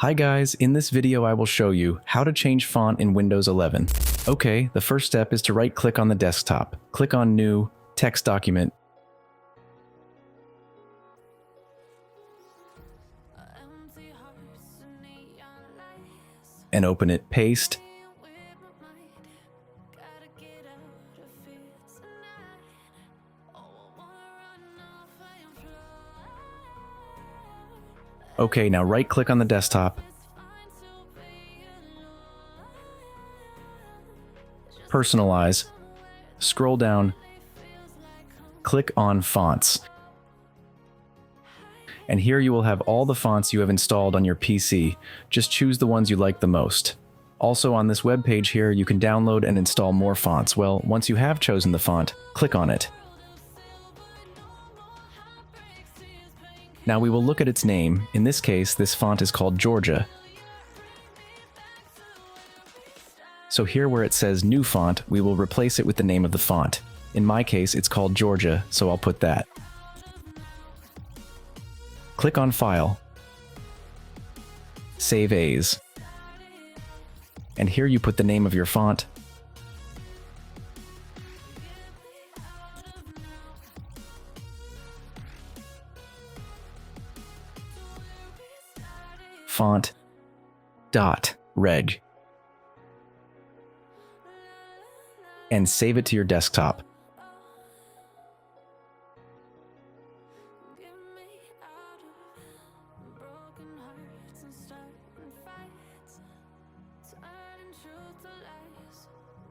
Hi guys, in this video I will show you how to change font in Windows 11. Okay, the first step is to right-click on the desktop. Click on New, Text Document, and open it. Paste, okay, now right-click on the desktop, personalize, scroll down, click on Fonts. And here you will have all the fonts you have installed on your PC. Just choose the ones you like the most. Also on this web page here, you can download and install more fonts. Well, once you have chosen the font, click on it. Now we will look at its name. In this case, this font is called Georgia. So here where it says New Font, we will replace it with the name of the font. In my case, it's called Georgia, so I'll put that. Click on File, Save As, and here you put the name of your font, font.reg, and save it to your desktop.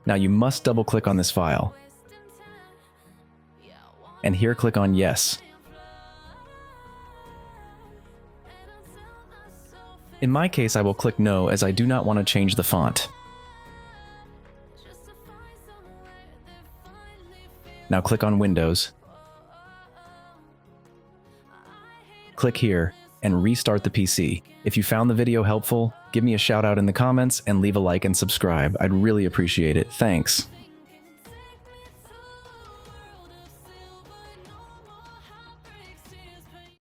Now you must double-click on this file. And here click on Yes. In my case, I will click No as I do not want to change the font. Now click on Windows. Click here and restart the PC. If you found the video helpful, give me a shout out in the comments and leave a like and subscribe. I'd really appreciate it. Thanks.